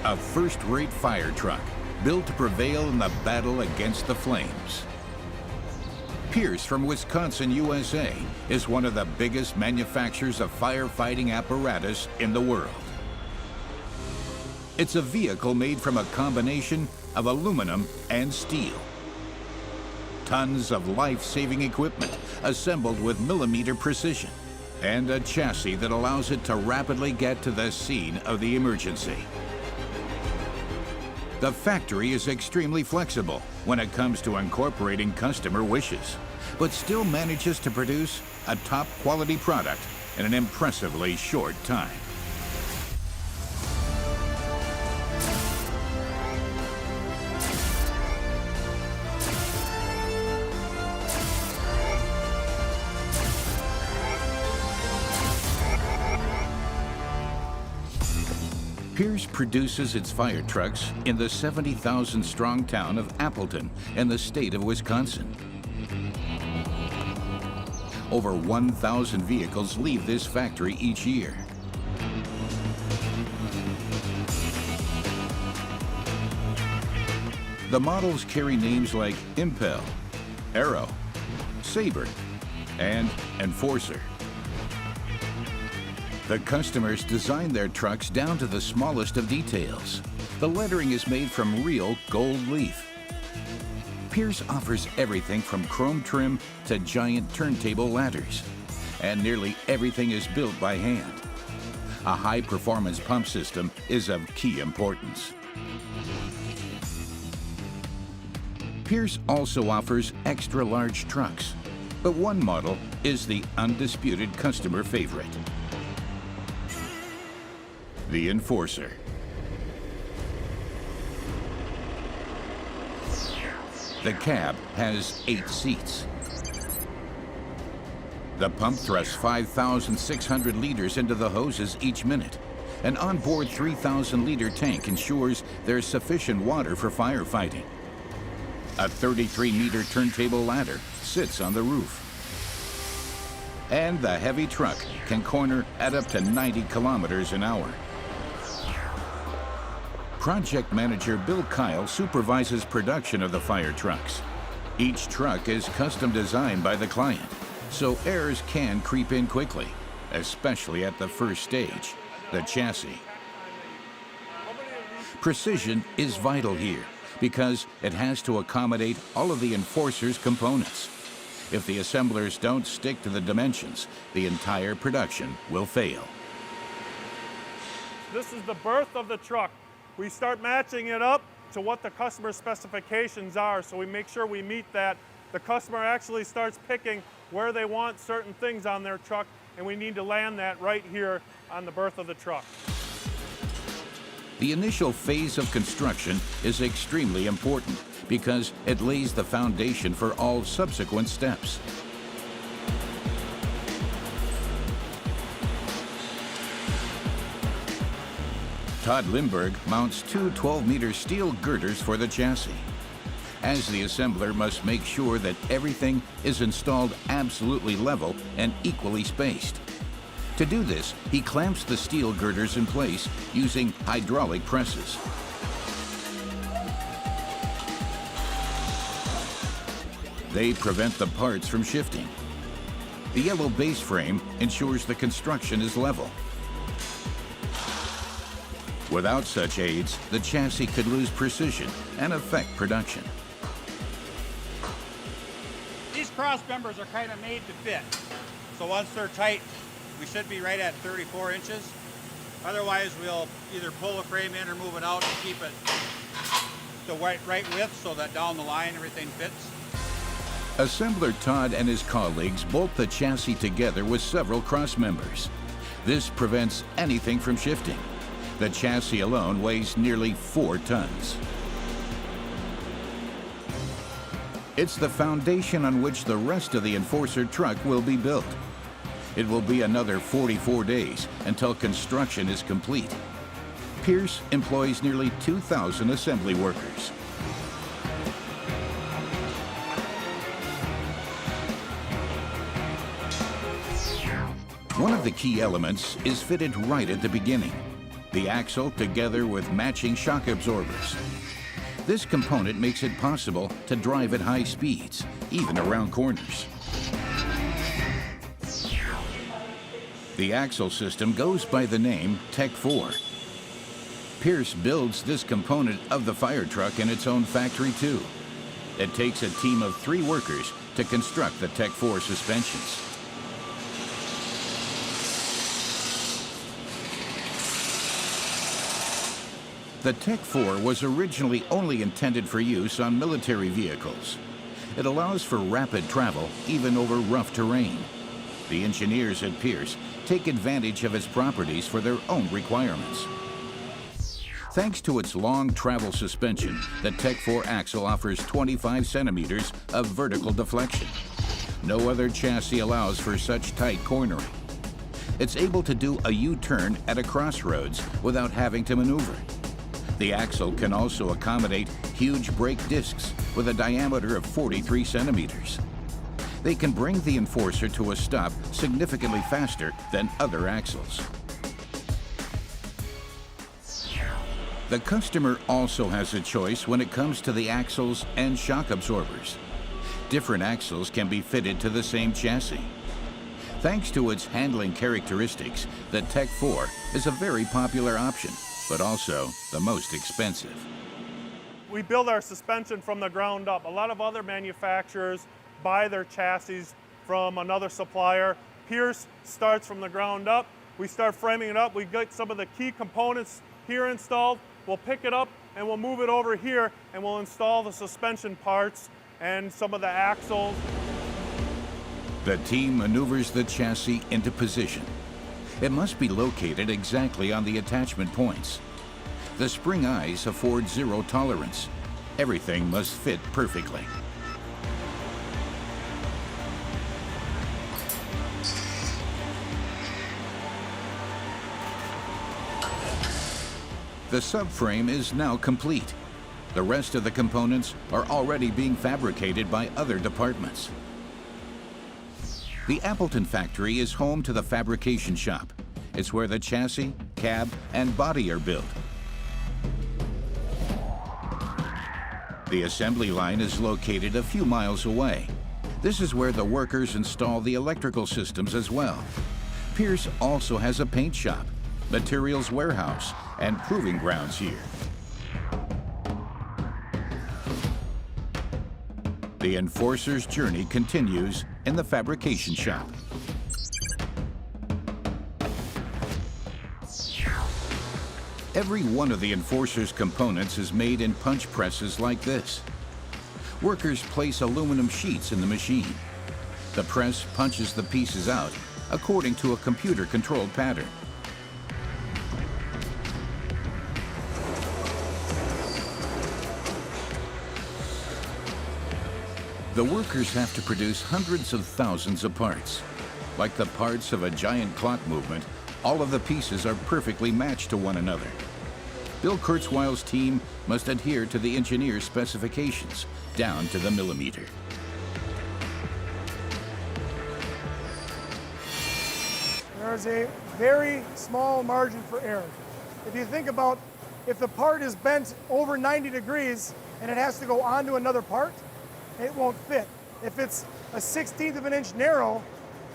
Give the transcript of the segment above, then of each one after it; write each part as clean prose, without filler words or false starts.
A first-rate fire truck built to prevail in the battle against the flames. Pierce from Wisconsin, USA is one of the biggest manufacturers of firefighting apparatus in the world. It's a vehicle made from a combination of aluminum and steel. Tons of life-saving equipment assembled with millimeter precision, and a chassis that allows it to rapidly get to the scene of the emergency. The factory is extremely flexible when it comes to incorporating customer wishes, but still manages to produce a top-quality product in an impressively short time. Pierce produces its fire trucks in the 70,000-strong town of Appleton in the state of Wisconsin. Over 1,000 vehicles leave this factory each year. The models carry names like Impel, Arrow, Sabre, and Enforcer. The customers design their trucks down to the smallest of details. The lettering is made from real gold leaf. Pierce offers everything from chrome trim to giant turntable ladders, and nearly everything is built by hand. A high-performance pump system is of key importance. Pierce also offers extra-large trucks, but one model is the undisputed customer favorite: the Enforcer. The cab has 8 seats. The pump thrusts 5,600 liters into the hoses each minute. An onboard 3,000-liter tank ensures there's sufficient water for firefighting. A 33-meter turntable ladder sits on the roof. And the heavy truck can corner at up to 90 kilometers an hour. Project manager Bill Kyle supervises production of the fire trucks. Each truck is custom designed by the client, so errors can creep in quickly, especially at the first stage, the chassis. Precision is vital here because it has to accommodate all of the Enforcer's components. If the assemblers don't stick to the dimensions, the entire production will fail. This is the birth of the truck. We start matching it up to what the customer specifications are, so we make sure we meet that. The customer actually starts picking where they want certain things on their truck, and we need to land that right here on the birth of the truck. The initial phase of construction is extremely important because it lays the foundation for all subsequent steps. Todd Lindbergh mounts 2 12-meter steel girders for the chassis, as the assembler must make sure that everything is installed absolutely level and equally spaced. To do this, he clamps the steel girders in place using hydraulic presses. They prevent the parts from shifting. The yellow base frame ensures the construction is level. Without such aids, the chassis could lose precision and affect production. These cross members are kind of made to fit. So once they're tight, we should be right at 34 inches. Otherwise, we'll either pull the frame in or move it out to keep it the right width so that down the line everything fits. Assembler Todd and his colleagues bolt the chassis together with several cross members. This prevents anything from shifting. The chassis alone weighs nearly 4 tons. It's the foundation on which the rest of the Enforcer truck will be built. It will be another 44 days until construction is complete. Pierce employs nearly 2,000 assembly workers. One of the key elements is fitted right at the beginning. the axle together with matching shock absorbers. This component makes it possible to drive at high speeds, even around corners. The axle system goes by the name Tech 4. Pierce builds this component of the fire truck in its own factory too. It takes a team of 3 workers to construct the Tech 4 suspensions. The Tech 4 was originally only intended for use on military vehicles. It allows for rapid travel, even over rough terrain. The engineers at Pierce take advantage of its properties for their own requirements. Thanks to its long travel suspension, the Tech 4 axle offers 25 centimeters of vertical deflection. No other chassis allows for such tight cornering. It's able to do a U-turn at a crossroads without having to maneuver. The axle can also accommodate huge brake discs with a diameter of 43 centimeters. They can bring the Enforcer to a stop significantly faster than other axles. The customer also has a choice when it comes to the axles and shock absorbers. Different axles can be fitted to the same chassis. Thanks to its handling characteristics, the Tech 4 is a very popular option, but also the most expensive. We build our suspension from the ground up. A lot of other manufacturers buy their chassis from another supplier. Pierce starts from the ground up. We start framing it up. We get some of the key components here installed. We'll pick it up and we'll move it over here and we'll install the suspension parts and some of the axles. The team maneuvers the chassis into position. It must be located exactly on the attachment points. The spring eyes afford zero tolerance. Everything must fit perfectly. The subframe is now complete. The rest of the components are already being fabricated by other departments. The Appleton factory is home to the fabrication shop. It's where the chassis, cab, and body are built. The assembly line is located a few miles away. This is where the workers install the electrical systems as well. Pierce also has a paint shop, materials warehouse, and proving grounds here. The Enforcer's journey continues in the fabrication shop. Every one of the Enforcer's components is made in punch presses like this. Workers place aluminum sheets in the machine. The press punches the pieces out according to a computer-controlled pattern. The workers have to produce hundreds of thousands of parts. Like the parts of a giant clock movement, all of the pieces are perfectly matched to one another. Bill Kurzweil's team must adhere to the engineer's specifications, down to the millimeter. There's a very small margin for error. If you think about if the part is bent over 90 degrees and it has to go onto another part, it won't fit. If it's a 1/16 of an inch narrow,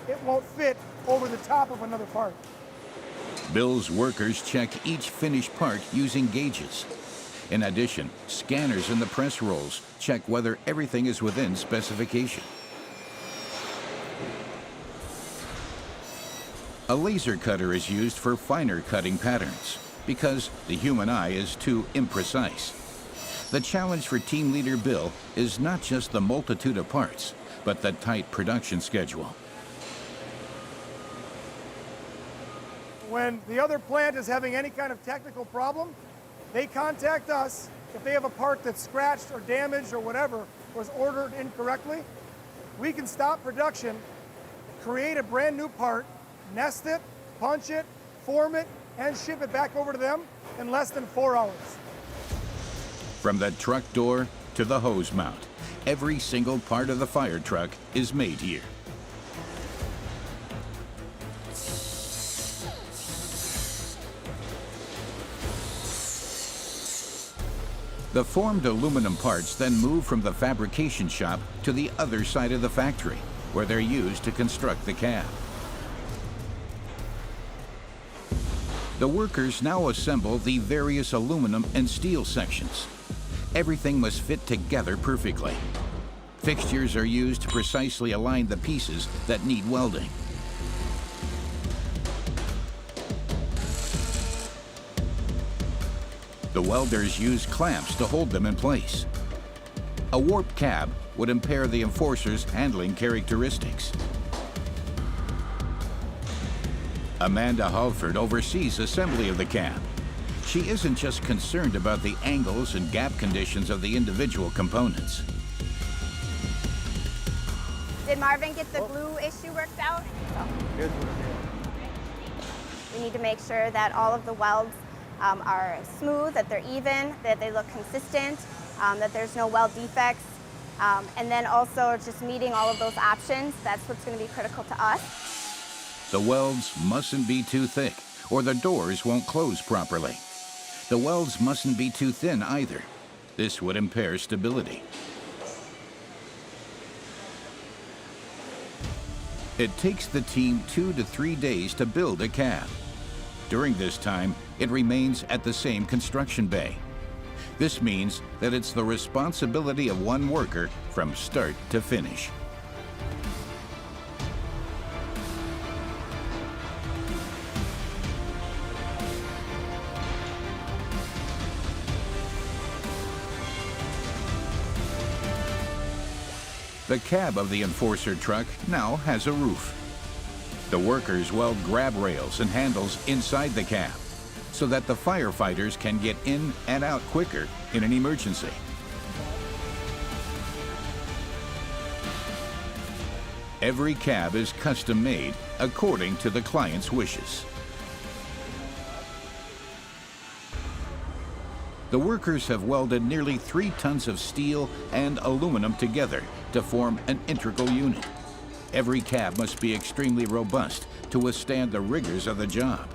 it won't fit over the top of another part. Bill's workers check each finished part using gauges. In addition, scanners in the press rolls check whether everything is within specification. A laser cutter is used for finer cutting patterns because the human eye is too imprecise. The challenge for team leader Bill is not just the multitude of parts, but the tight production schedule. When the other plant is having any kind of technical problem, they contact us. If they have a part that's scratched or damaged or whatever, was ordered incorrectly, we can stop production, create a brand new part, nest it, punch it, form it, and ship it back over to them in less than 4 hours. From the truck door to the hose mount, every single part of the fire truck is made here. The formed aluminum parts then move from the fabrication shop to the other side of the factory, where they're used to construct the cab. The workers now assemble the various aluminum and steel sections. Everything must fit together perfectly. Fixtures are used to precisely align the pieces that need welding. The welders use clamps to hold them in place. A warped cab would impair the enforcer's handling characteristics. Amanda Halford oversees assembly of the cab. She isn't just concerned about the angles and gap conditions of the individual components. Did Marvin get the glue issue worked out? We need to make sure that all of the welds are smooth, that they're even, that they look consistent, that there's no weld defects, and then also just meeting all of those options. That's what's going to be critical to us. The welds mustn't be too thick, or the doors won't close properly. The welds mustn't be too thin either. This would impair stability. It takes the team 2 to 3 days to build a cab. During this time, it remains at the same construction bay. This means that it's the responsibility of one worker from start to finish. The cab of the Enforcer truck now has a roof. The workers weld grab rails and handles inside the cab so that the firefighters can get in and out quicker in an emergency. Every cab is custom made according to the client's wishes. The workers have welded nearly 3 tons of steel and aluminum together to form an integral unit. Every cab must be extremely robust to withstand the rigors of the job.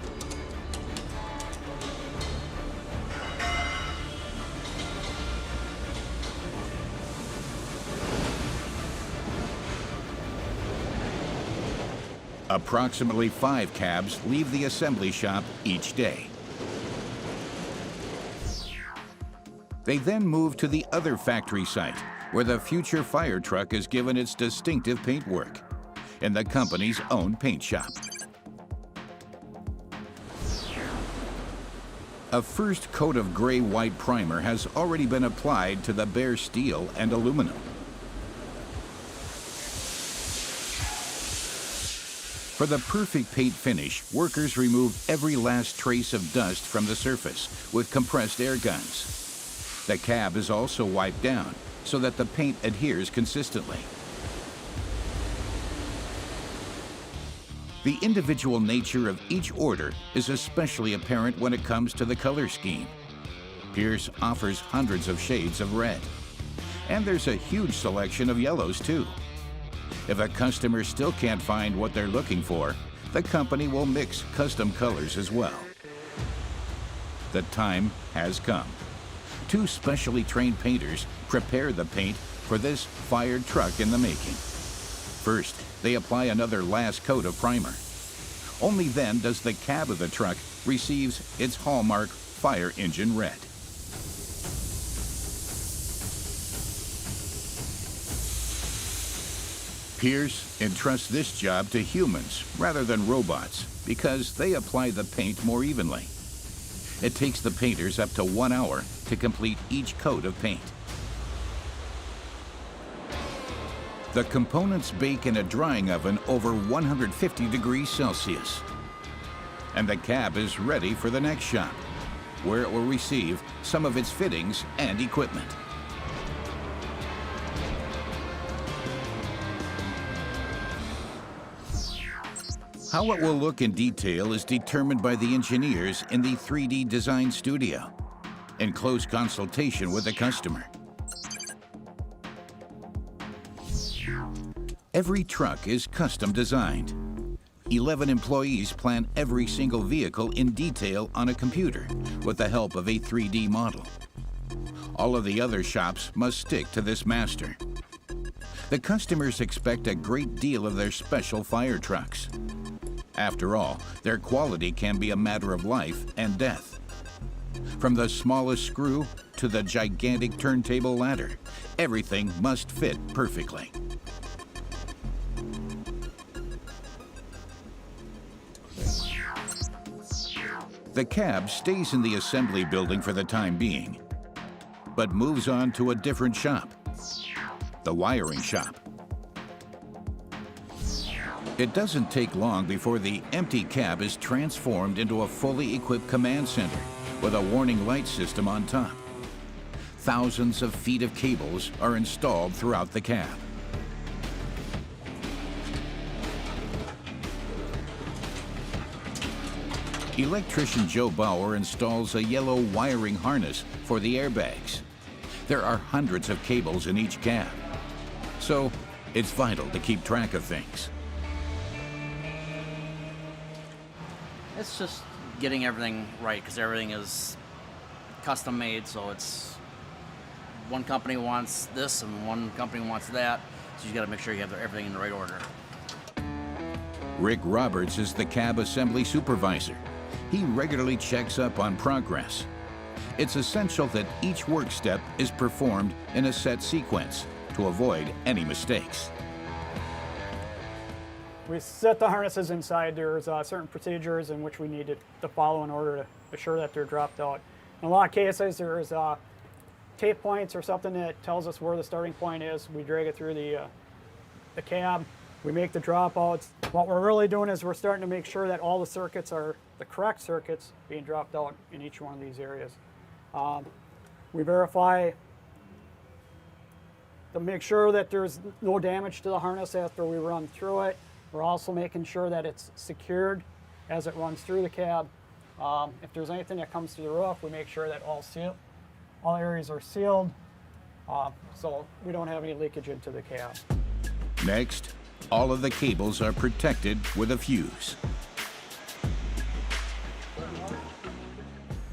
Approximately 5 cabs leave the assembly shop each day. They then move to the other factory site, where the future fire truck is given its distinctive paintwork in the company's own paint shop. A first coat of gray-white primer has already been applied to the bare steel and aluminum. For the perfect paint finish, workers remove every last trace of dust from the surface with compressed air guns. The cab is also wiped down so that the paint adheres consistently. The individual nature of each order is especially apparent when it comes to the color scheme. Pierce offers hundreds of shades of red. And there's a huge selection of yellows too. If a customer still can't find what they're looking for, the company will mix custom colors as well. The time has come. 2 specially trained painters prepare the paint for this fired truck in the making. First, they apply another last coat of primer. Only then does the cab of the truck receive its hallmark fire engine red. Pierce entrusts this job to humans rather than robots because they apply the paint more evenly. It takes the painters up to 1 hour to complete each coat of paint. The components bake in a drying oven over 150 degrees Celsius. And the cab is ready for the next shop, where it will receive some of its fittings and equipment. How it will look in detail is determined by the engineers in the 3D design studio, in close consultation with the customer. Every truck is custom designed. 11 employees plan every single vehicle in detail on a computer with the help of a 3D model. All of the other shops must stick to this master. The customers expect a great deal of their special fire trucks. After all, their quality can be a matter of life and death. From the smallest screw to the gigantic turntable ladder, everything must fit perfectly. The cab stays in the assembly building for the time being, but moves on to a different shop, the wiring shop. It doesn't take long before the empty cab is transformed into a fully equipped command center with a warning light system on top. Thousands of feet of cables are installed throughout the cab. Electrician Joe Bauer installs a yellow wiring harness for the airbags. There are hundreds of cables in each cab, so it's vital to keep track of things. It's just getting everything right, because everything is custom made, so it's one company wants this and one company wants that, so you got to make sure you have everything in the right order. Rick Roberts is the cab assembly supervisor. He regularly checks up on progress. It's essential that each work step is performed in a set sequence to avoid any mistakes. We set the harnesses inside. There's certain procedures in which we need to follow in order to assure that they're dropped out. In a lot of cases, there's tape points or something that tells us where the starting point is. We drag it through the cab. We make the dropouts. What we're really doing is we're starting to make sure that all the circuits are the correct circuits being dropped out in each one of these areas. We verify to make sure that there's no damage to the harness after we run through it. We're also making sure that it's secured as it runs through the cab. If there's anything that comes through the roof, we make sure that all areas are sealed, so we don't have any leakage into the cab. Next, all of the cables are protected with a fuse.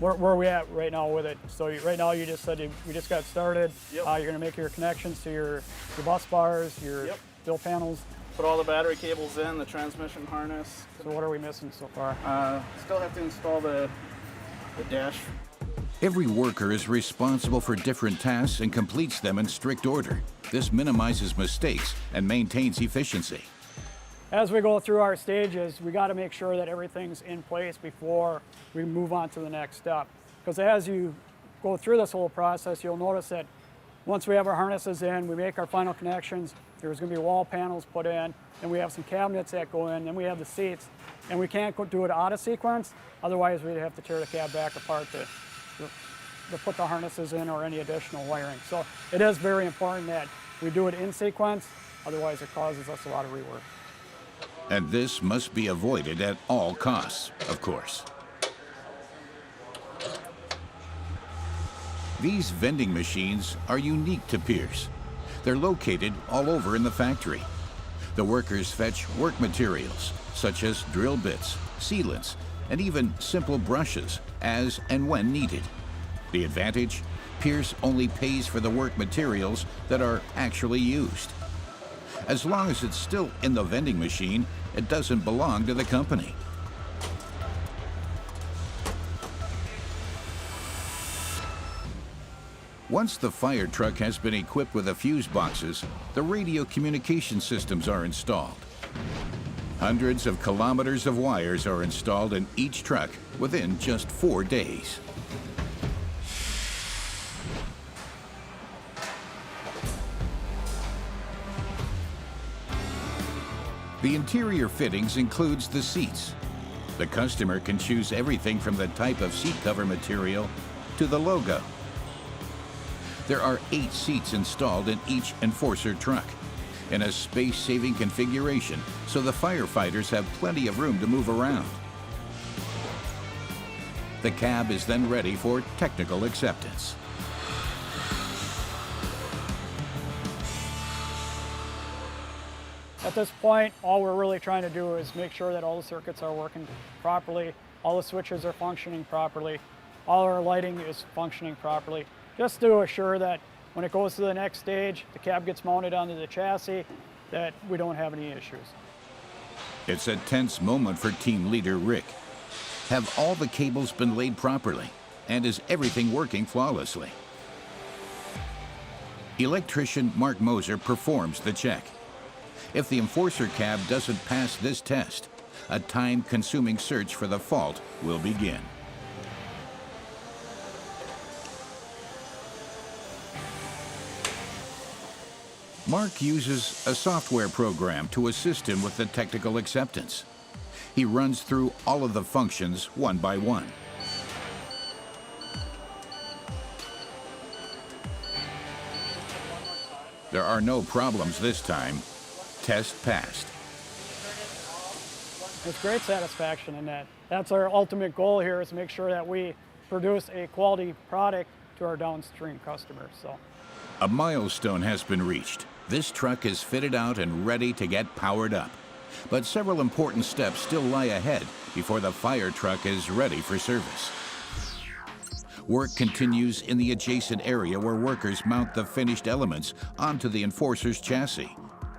Where are we at right now with it? So right now you just said we just got started. Yep. You're going to make your connections to your bus bars, your bill panels. Put all the battery cables in, the transmission harness. So what are we missing so far? Still have to install the dash. Every worker is responsible for different tasks and completes them in strict order. This minimizes mistakes and maintains efficiency. As we go through our stages, we got to make sure that everything's in place before we move on to the next step. Because as you go through this whole process, you'll notice that once we have our harnesses in, we make our final connections, there's going to be wall panels put in, and we have some cabinets that go in, and we have the seats. And we can't do it out of sequence, otherwise we'd have to tear the cab back apart to put the harnesses in or any additional wiring. So it is very important that we do it in sequence, otherwise it causes us a lot of rework. And this must be avoided at all costs, of course. These vending machines are unique to Pierce. They're located all over in the factory. The workers fetch work materials, such as drill bits, sealants, and even simple brushes, as and when needed. The advantage? Pierce only pays for the work materials that are actually used. As long as it's still in the vending machine, it doesn't belong to the company. Once the fire truck has been equipped with the fuse boxes, the radio communication systems are installed. Hundreds of kilometers of wires are installed in each truck within just 4 days. The interior fittings includes the seats. The customer can choose everything from the type of seat cover material to the logo. There are 8 seats installed in each Enforcer truck in a space-saving configuration, so the firefighters have plenty of room to move around. The cab is then ready for technical acceptance. At this point, all we're really trying to do is make sure that all the circuits are working properly, all the switches are functioning properly, all our lighting is functioning properly, just to assure that when it goes to the next stage, the cab gets mounted onto the chassis, that we don't have any issues. It's a tense moment for team leader Rick. Have all the cables been laid properly? And is everything working flawlessly? Electrician Mark Moser performs the check. If the Enforcer cab doesn't pass this test, a time-consuming search for the fault will begin. Mark uses a software program to assist him with the technical acceptance. He runs through all of the functions one by one. There are no problems this time. Test passed. There's great satisfaction in that. That's our ultimate goal here, is to make sure that we produce a quality product to our downstream customers. So, A milestone has been reached. This truck is fitted out and ready to get powered up. But several important steps still lie ahead before the fire truck is ready for service. Work continues in the adjacent area where workers mount the finished elements onto the Enforcer's chassis,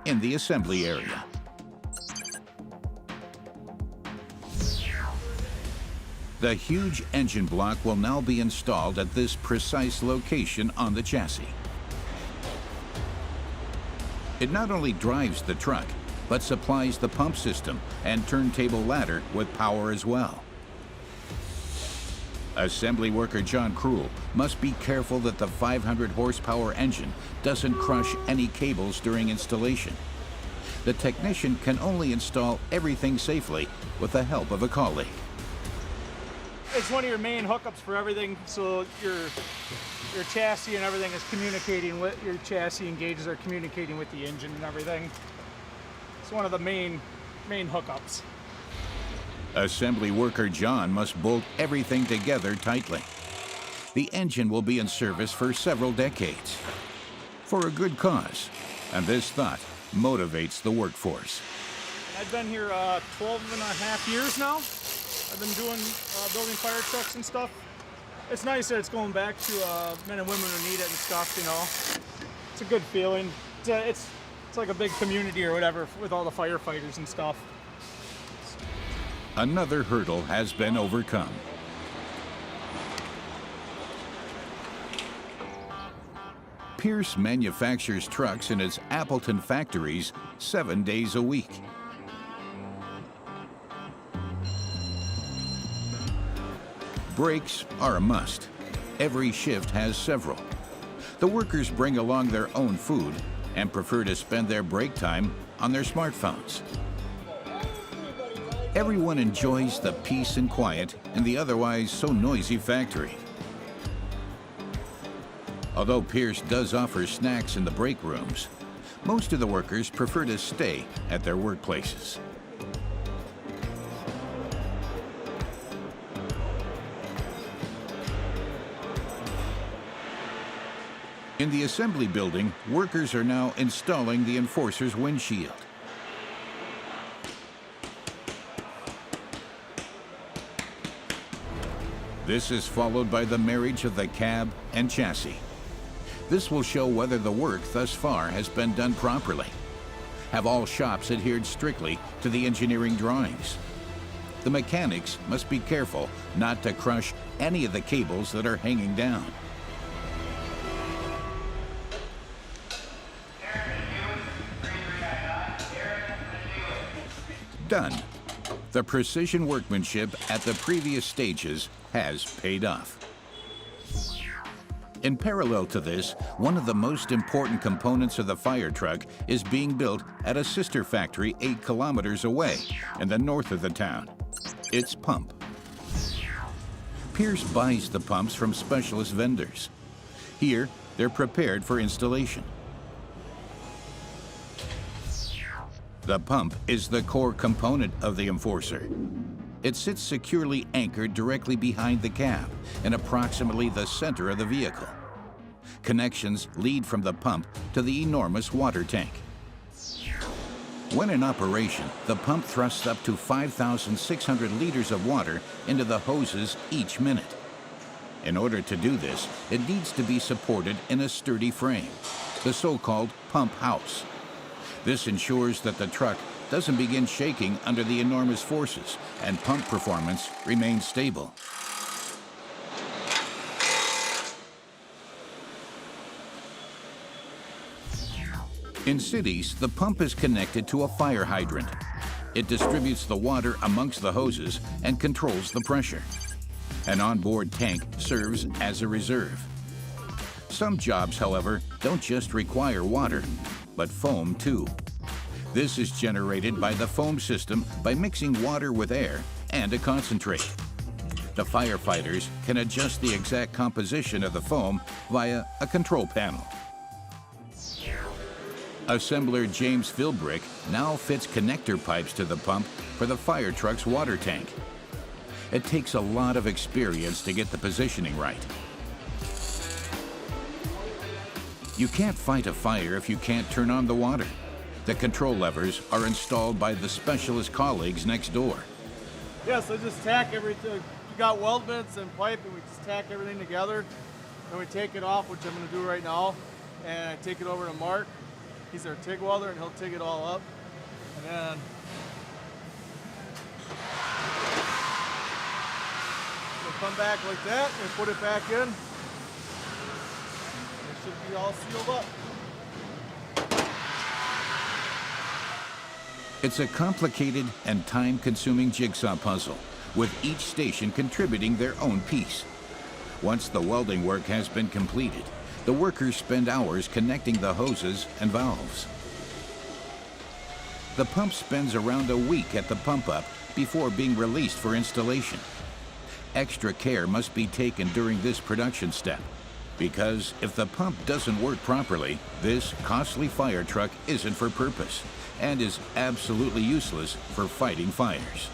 in the assembly area. The huge engine block will now be installed at this precise location on the chassis. It not only drives the truck, but supplies the pump system and turntable ladder with power as well. Assembly worker John Krull must be careful that the 500 horsepower engine doesn't crush any cables during installation. The technician can only install everything safely with the help of a colleague. It's one of your main hookups for everything, so your chassis and everything is communicating with your chassis, and gauges are communicating with the engine and everything. It's one of the main hookups. Assembly worker John must bolt everything together tightly. The engine will be in service for several decades, for a good cause, and this thought motivates the workforce. I've been here 12 and a half years now. I've been doing building fire trucks and stuff. It's nice that it's going back to men and women who need it and stuff, you know. It's a good feeling. It's like a big community or whatever with all the firefighters and stuff. Another hurdle has been overcome. Pierce manufactures trucks in its Appleton factories 7 days a week. Breaks are a must. Every shift has several. The workers bring along their own food and prefer to spend their break time on their smartphones. Everyone enjoys the peace and quiet in the otherwise so noisy factory. Although Pierce does offer snacks in the break rooms, most of the workers prefer to stay at their workplaces. In the assembly building, workers are now installing the Enforcer's windshield. This is followed by the marriage of the cab and chassis. This will show whether the work thus far has been done properly. Have all shops adhered strictly to the engineering drawings? The mechanics must be careful not to crush any of the cables that are hanging down. Done. The precision workmanship at the previous stages has paid off. In parallel to this, one of the most important components of the fire truck is being built at a sister factory 8 kilometers away in the north of the town. Its pump. Pierce buys the pumps from specialist vendors. Here, they're prepared for installation. The pump is the core component of the Enforcer. It sits securely anchored directly behind the cab in approximately the center of the vehicle. Connections lead from the pump to the enormous water tank. When in operation, the pump thrusts up to 5,600 liters of water into the hoses each minute. In order to do this, it needs to be supported in a sturdy frame, the so-called pump house. This ensures that the truck doesn't begin shaking under the enormous forces and pump performance remains stable. In cities, the pump is connected to a fire hydrant. It distributes the water amongst the hoses and controls the pressure. An onboard tank serves as a reserve. Some jobs, however, don't just require water, but foam too. This is generated by the foam system by mixing water with air and a concentrate. The firefighters can adjust the exact composition of the foam via a control panel. Assembler James Philbrick now fits connector pipes to the pump for the fire truck's water tank. It takes a lot of experience to get the positioning right. You can't fight a fire if you can't turn on the water. The control levers are installed by the specialist colleagues next door. Yeah, so just tack everything. You got weld bits and pipe, and we just tack everything together. And we take it off, which I'm going to do right now. And I take it over to Mark. He's our TIG welder, and he'll TIG it all up. And then we'll come back like that and put it back in. It should be all sealed up. It's a complicated and time-consuming jigsaw puzzle, with each station contributing their own piece. Once the welding work has been completed, the workers spend hours connecting the hoses and valves. The pump spends around a week at the pump-up before being released for installation. Extra care must be taken during this production step, because if the pump doesn't work properly, this costly fire truck isn't for purpose and is absolutely useless for fighting fires.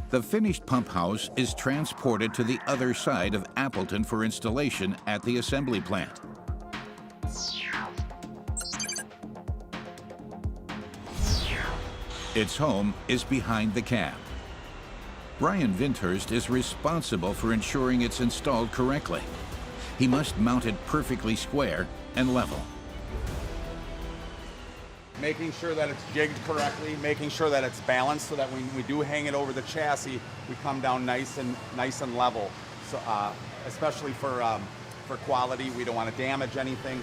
The finished pump house is transported to the other side of Appleton for installation at the assembly plant. Its home is behind the cab. Brian Vinthurst is responsible for ensuring it's installed correctly. He must mount it perfectly square and level. Making sure that it's jigged correctly, making sure that it's balanced so that when we do hang it over the chassis, we come down nice and level. So, especially for quality, we don't want to damage anything.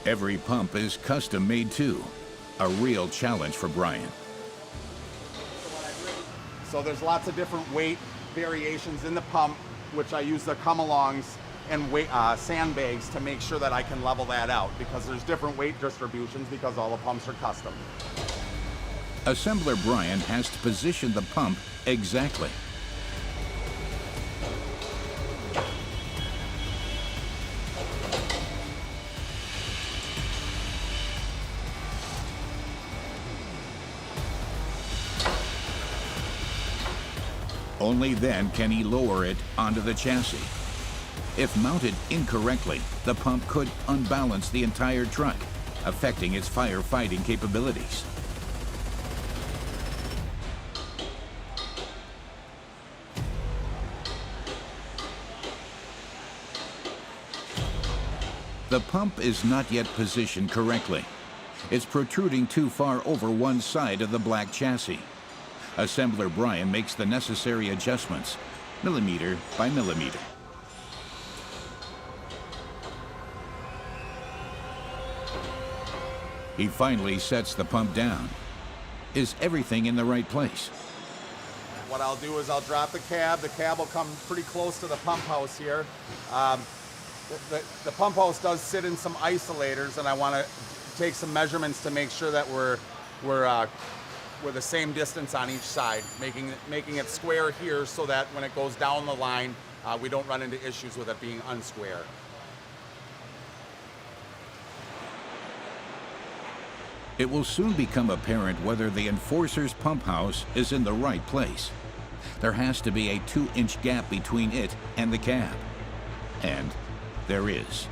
Every pump is custom made too, a real challenge for Brian. So there's lots of different weight variations in the pump, which I use the come-alongs and sandbags to make sure that I can level that out, because there's different weight distributions because all the pumps are custom. Assembler Brian has to position the pump exactly. Only then can he lower it onto the chassis. If mounted incorrectly, the pump could unbalance the entire truck, affecting its firefighting capabilities. The pump is not yet positioned correctly. It's protruding too far over one side of the black chassis. Assembler Brian makes the necessary adjustments, millimeter by millimeter. He finally sets the pump down. Is everything in the right place? What I'll do is I'll drop the cab. The cab will come pretty close to the pump house here. The pump house does sit in some isolators, and I want to take some measurements to make sure that we're the same distance on each side, making it square here so that when it goes down the line, we don't run into issues with it being unsquare. It will soon become apparent whether the Enforcer's pump house is in the right place. There has to be a 2-inch gap between it and the cab. And there is.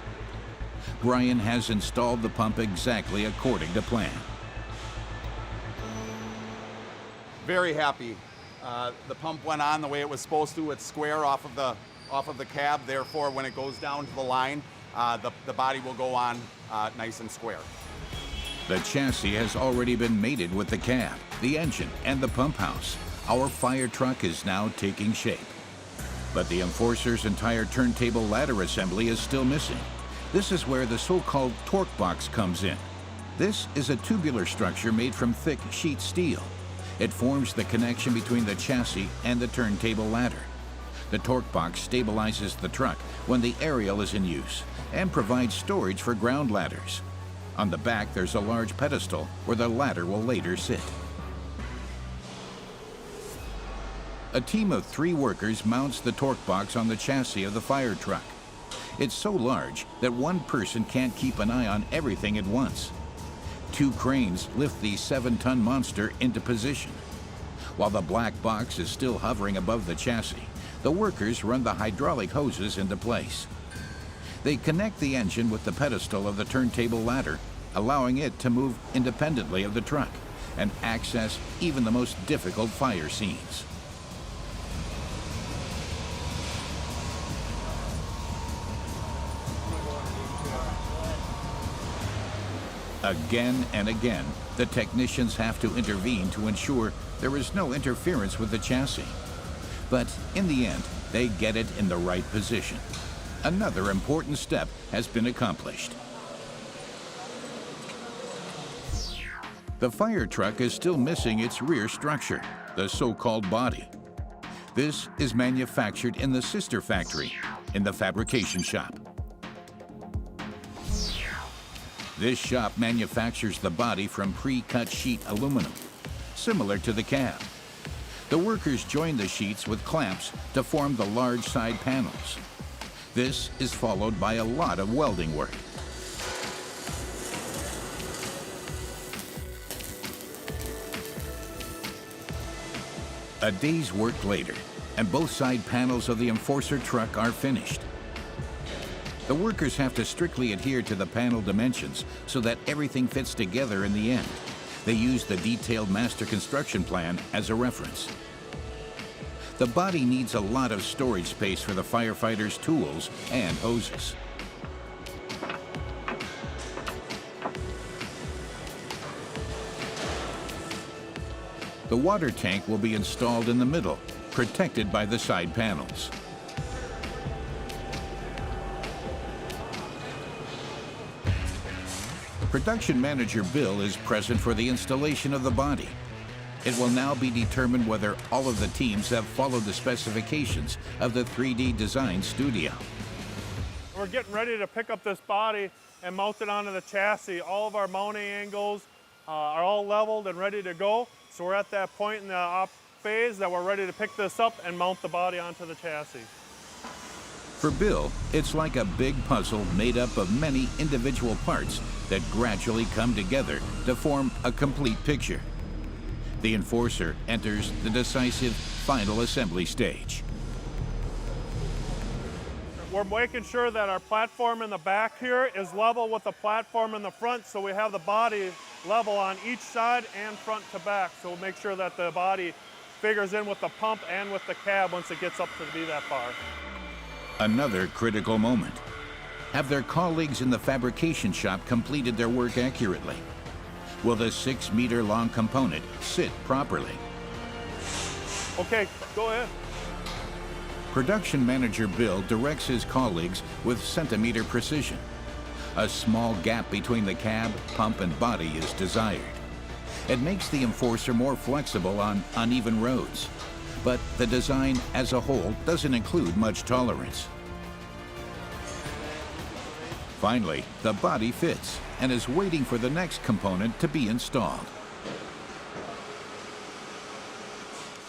Brian has installed the pump exactly according to plan. Very happy. The pump went on the way it was supposed to. It's square off of the cab. Therefore, when it goes down to the line, the body will go on nice and square. The chassis has already been mated with the cab, the engine, and the pump house. Our fire truck is now taking shape. But the Enforcer's entire turntable ladder assembly is still missing. This is where the so-called torque box comes in. This is a tubular structure made from thick sheet steel. It forms the connection between the chassis and the turntable ladder. The torque box stabilizes the truck when the aerial is in use and provides storage for ground ladders. On the back, there's a large pedestal where the ladder will later sit. A team of 3 workers mounts the torque box on the chassis of the fire truck. It's so large that one person can't keep an eye on everything at once. 2 cranes lift the 7-ton monster into position. While the black box is still hovering above the chassis, the workers run the hydraulic hoses into place. They connect the engine with the pedestal of the turntable ladder, allowing it to move independently of the truck and access even the most difficult fire scenes. Again and again, the technicians have to intervene to ensure there is no interference with the chassis. But in the end, they get it in the right position. Another important step has been accomplished. The fire truck is still missing its rear structure, the so-called body. This is manufactured in the sister factory, in the fabrication shop. This shop manufactures the body from pre-cut sheet aluminum, similar to the cab. The workers join the sheets with clamps to form the large side panels. This is followed by a lot of welding work. A day's work later, and both side panels of the Enforcer truck are finished. The workers have to strictly adhere to the panel dimensions so that everything fits together in the end. They use the detailed master construction plan as a reference. The body needs a lot of storage space for the firefighters' tools and hoses. The water tank will be installed in the middle, protected by the side panels. Production manager Bill is present for the installation of the body. It will now be determined whether all of the teams have followed the specifications of the 3D design studio. We're getting ready to pick up this body and mount it onto the chassis. All of our mounting angles are all leveled and ready to go. So we're at that point in the op phase that we're ready to pick this up and mount the body onto the chassis. For Bill, it's like a big puzzle made up of many individual parts that gradually come together to form a complete picture. The Enforcer enters the decisive final assembly stage. We're making sure that our platform in the back here is level with the platform in the front, so we have the body level on each side and front to back. So we'll make sure that the body figures in with the pump and with the cab once it gets up to be that far. Another critical moment. Have their colleagues in the fabrication shop completed their work accurately? Will the 6-meter-long component sit properly? Okay, go ahead. Production manager Bill directs his colleagues with centimeter precision. A small gap between the cab, pump, and body is desired. It makes the Enforcer more flexible on uneven roads, but the design as a whole doesn't include much tolerance. Finally, the body fits and is waiting for the next component to be installed.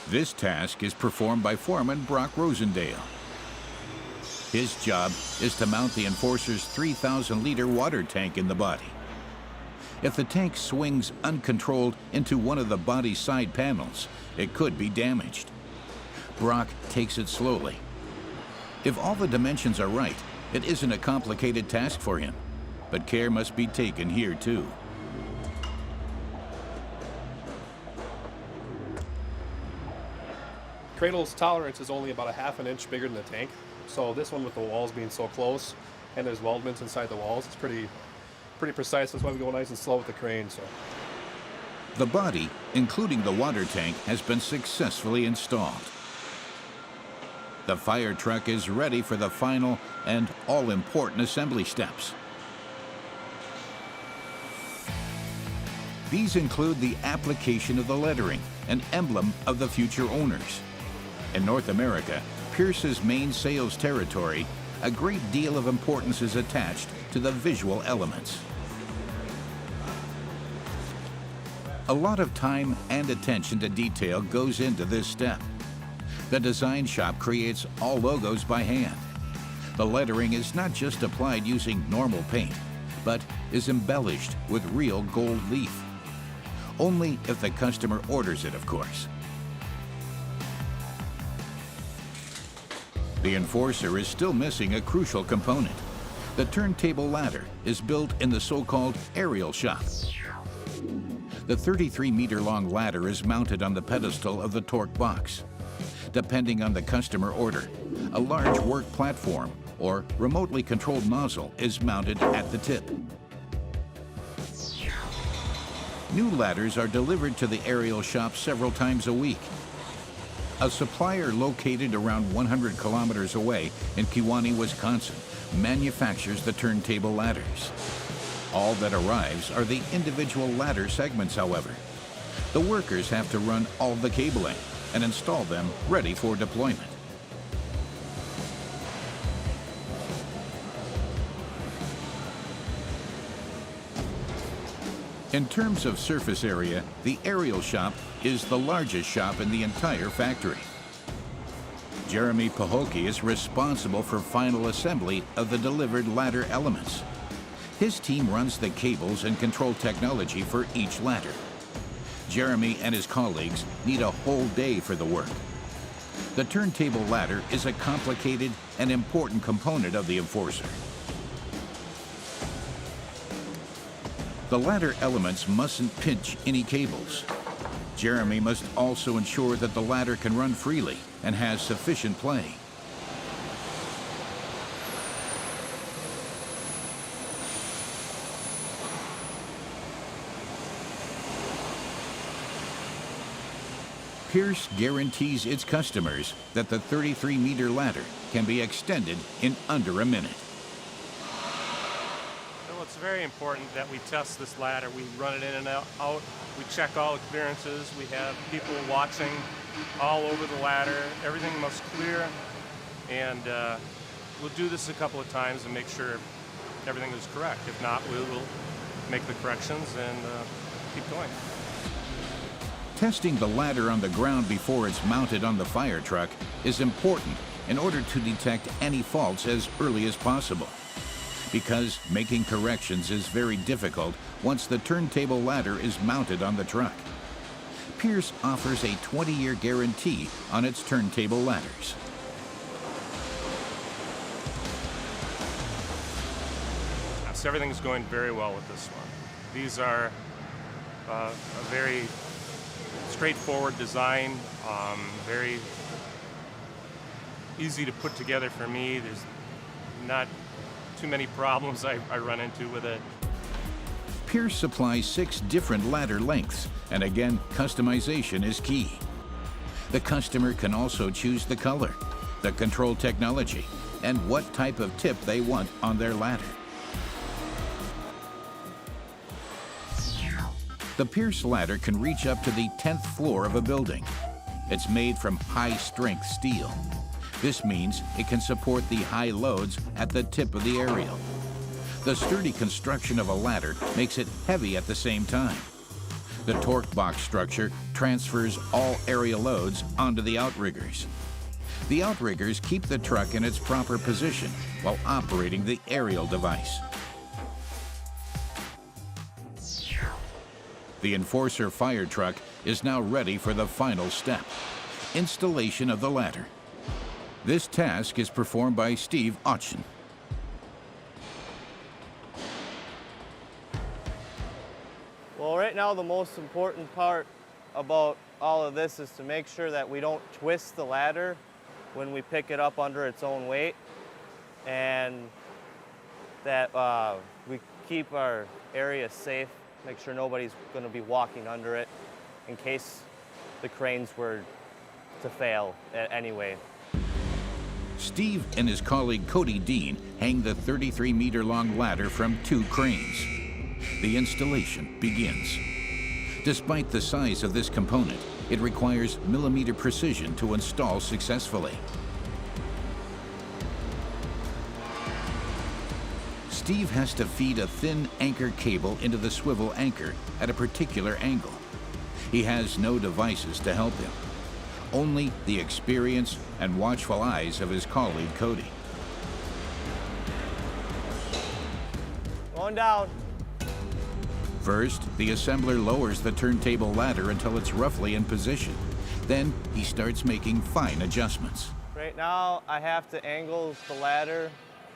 This task is performed by foreman Brock Rosendale. His job is to mount the Enforcer's 3,000-liter water tank in the body. If the tank swings uncontrolled into one of the body's side panels, it could be damaged. Brock takes it slowly. If all the dimensions are right, it isn't a complicated task for him, but care must be taken here too. cradle's tolerance is only about a half an inch bigger than the tank. So this one, with the walls being so close and there's weldments inside the walls, it's pretty precise. That's why we go nice and slow with the crane. So The body, including the water tank, has been successfully installed. The fire truck is ready for the final and all-important assembly steps. These include the application of the lettering, an emblem of the future owners. In North America, Pierce's main sales territory, a great deal of importance is attached to the visual elements. A lot of time and attention to detail goes into this step. The design shop creates all logos by hand. The lettering is not just applied using normal paint, but is embellished with real gold leaf. Only if the customer orders it, of course. The Enforcer is still missing a crucial component. The turntable ladder is built in the so-called aerial shop. The 33-meter-long ladder is mounted on the pedestal of the torque box. Depending on the customer order, a large work platform or remotely controlled nozzle is mounted at the tip. New ladders are delivered to the aerial shop several times a week. A supplier located around 100 kilometers away in Kewaunee, Wisconsin, manufactures the turntable ladders. All that arrives are the individual ladder segments, however. The workers have to run all the cabling and install them ready for deployment. In terms of surface area, the aerial shop is the largest shop in the entire factory. Jeremy Pahokey is responsible for final assembly of the delivered ladder elements. His team runs the cables and control technology for each ladder. Jeremy and his colleagues need a whole day for the work. The turntable ladder is a complicated and important component of the Enforcer. The ladder elements mustn't pinch any cables. Jeremy must also ensure that the ladder can run freely and has sufficient play. Pierce guarantees its customers that the 33-meter ladder can be extended in under a minute. Well, it's very important that we test this ladder. We run it in and out. We check all the clearances. We have people watching all over the ladder. Everything must clear. And we'll do this a couple of times and make sure everything is correct. If not, we will make the corrections and keep going. Testing the ladder on the ground before it's mounted on the fire truck is important in order to detect any faults as early as possible. Because making corrections is very difficult once the turntable ladder is mounted on the truck. Pierce offers a 20-year guarantee on its turntable ladders. So everything's going very well with this one. These are a very straightforward design, very easy to put together for me. There's not too many problems I run into with it. Pierce supplies 6 different ladder lengths, and again, customization is key. The customer can also choose the color, the control technology, and what type of tip they want on their ladder. The Pierce ladder can reach up to the 10th floor of a building. It's made from high-strength steel. This means it can support the high loads at the tip of the aerial. The sturdy construction of a ladder makes it heavy at the same time. The torque box structure transfers all aerial loads onto the outriggers. The outriggers keep the truck in its proper position while operating the aerial device. The Enforcer fire truck is now ready for the final step, installation of the ladder. This task is performed by Steve Otchen. Well, right now the most important part about all of this is to make sure that we don't twist the ladder when we pick it up under its own weight, and that we keep our area safe, make sure nobody's going to be walking under it in case the cranes were to fail anyway. Steve and his colleague Cody Dean hang the 33-meter-long ladder from 2 cranes. The installation begins. Despite the size of this component, it requires millimeter precision to install successfully. Steve has to feed a thin anchor cable into the swivel anchor at a particular angle. He has no devices to help him, only the experience and watchful eyes of his colleague Cody. Going down. First, the assembler lowers the turntable ladder until it's roughly in position. Then he starts making fine adjustments. Right now, I have to angle the ladder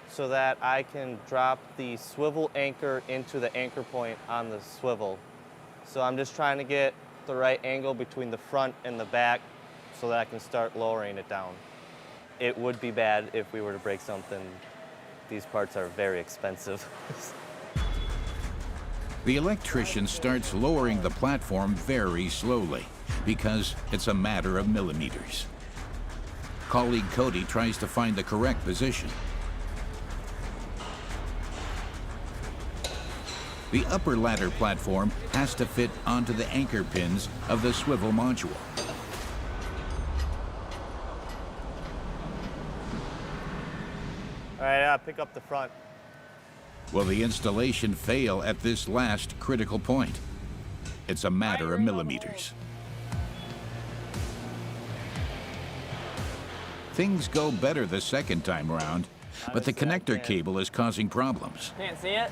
so that I can drop the swivel anchor into the anchor point on the swivel. So I'm just trying to get the right angle between the front and the back so that I can start lowering it down. It would be bad if we were to break something. These parts are very expensive. The electrician starts lowering the platform very slowly because it's a matter of millimeters. Colleague Cody tries to find the correct position. The upper ladder platform has to fit onto the anchor pins of the swivel module. All right, pick up the front. Will the installation fail at this last critical point? It's a matter of millimeters. Things go better the second time around, but the connector cable is causing problems. Can't see it?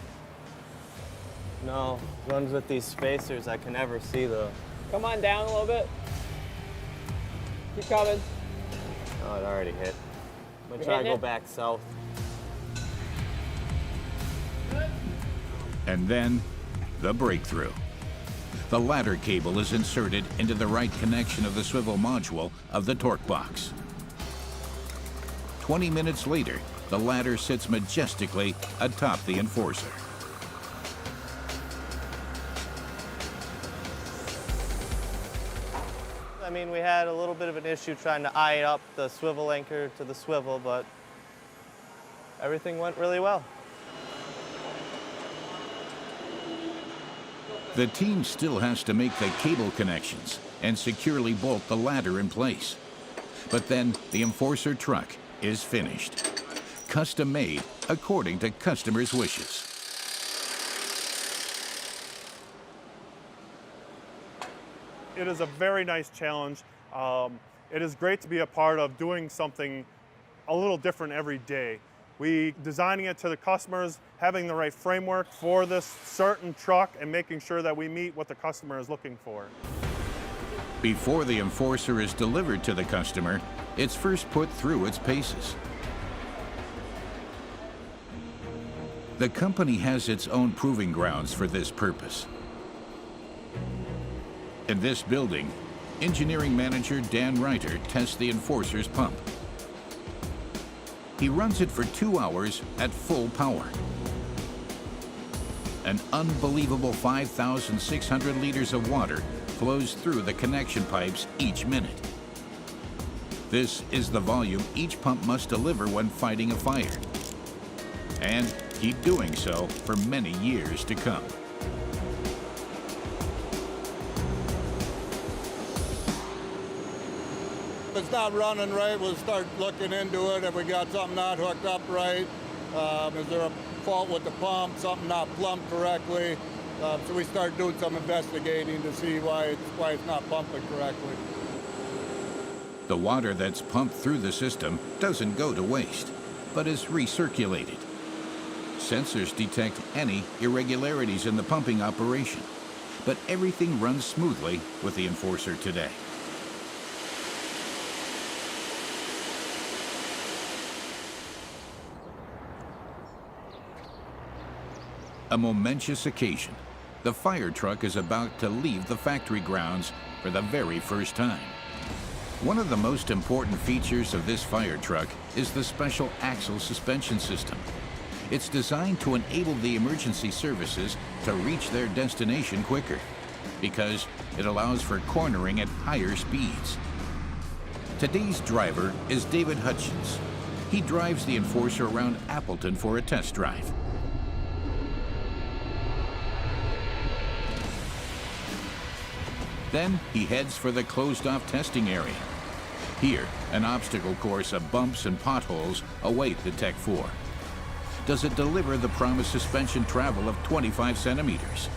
No, runs with these spacers. I can never see the... Come on down a little bit. Keep coming. Oh, it already hit. I'm gonna try to go back south. And then, the breakthrough. The ladder cable is inserted into the right connection of the swivel module of the torque box. 20 minutes later, the ladder sits majestically atop the enforcer. I mean, we had a little bit of an issue trying to eye up the swivel anchor to the swivel, but everything went really well. The team still has to make the cable connections and securely bolt the ladder in place. But then the enforcer truck is finished, custom made according to customers' wishes. It is a very nice challenge. It is great to be a part of doing something a little different every day. We designing it to the customers, having the right framework for this certain truck, and making sure that we meet what the customer is looking for. Before the enforcer is delivered to the customer, it's first put through its paces. The company has its own proving grounds for this purpose. In this building, engineering manager Dan Reiter tests the enforcer's pump. He runs it for 2 hours at full power. An unbelievable 5,600 liters of water flows through the connection pipes each minute. This is the volume each pump must deliver when fighting a fire, and keep doing so for many years to come. If it's not running right, we'll start looking into it. If we got something not hooked up right, is there a fault with the pump, something not plumbed correctly? So we start doing some investigating to see why it's not pumping correctly. The water that's pumped through the system doesn't go to waste, but is recirculated. Sensors detect any irregularities in the pumping operation, but everything runs smoothly with the enforcer today. A momentous occasion. The fire truck is about to leave the factory grounds for the very first time. One of the most important features of this fire truck is the special axle suspension system. It's designed to enable the emergency services to reach their destination quicker because it allows for cornering at higher speeds. Today's driver is David Hutchins. He drives the Enforcer around Appleton for a test drive. Then he heads for the closed-off testing area. Here, an obstacle course of bumps and potholes await the Tech 4. Does it deliver the promised suspension travel of 25 centimeters?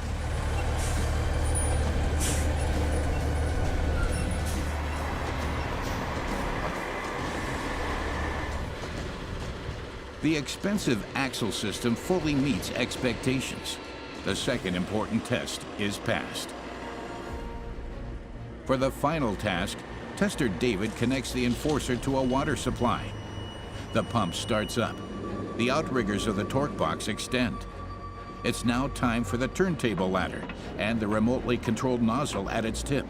The expensive axle system fully meets expectations. The second important test is passed. For the final task, tester David connects the Enforcer to a water supply. The pump starts up. The outriggers of the torque box extend. It's now time for the turntable ladder and the remotely controlled nozzle at its tip.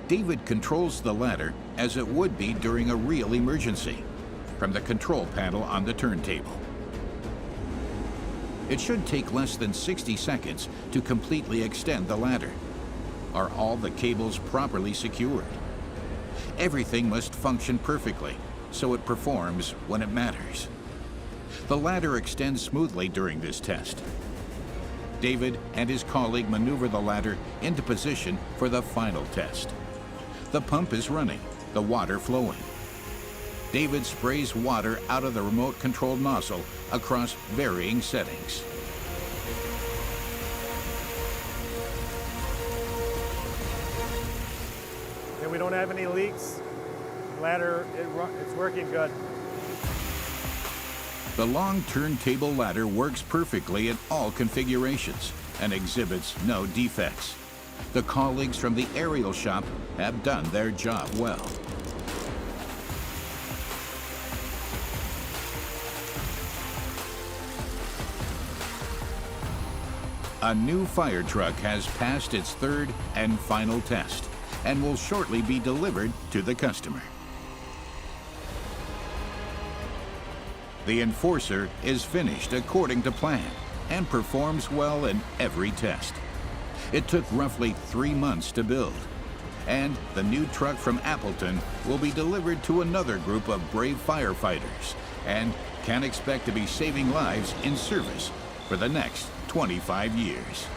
David controls the ladder as it would be during a real emergency from the control panel on the turntable. It should take less than 60 seconds to completely extend the ladder. Are all the cables properly secured? Everything must function perfectly, so it performs when it matters. The ladder extends smoothly during this test. David and his colleague maneuver the ladder into position for the final test. The pump is running, the water flowing. David sprays water out of the remote-controlled nozzle across varying settings. And we don't have any leaks. Ladder, it's working good. The long turntable ladder works perfectly in all configurations and exhibits no defects. The colleagues from the aerial shop have done their job well. A new fire truck has passed its third and final test and will shortly be delivered to the customer. The Enforcer is finished according to plan and performs well in every test. It took roughly 3 months to build, and the new truck from Appleton will be delivered to another group of brave firefighters and can expect to be saving lives in service for the next 25 years.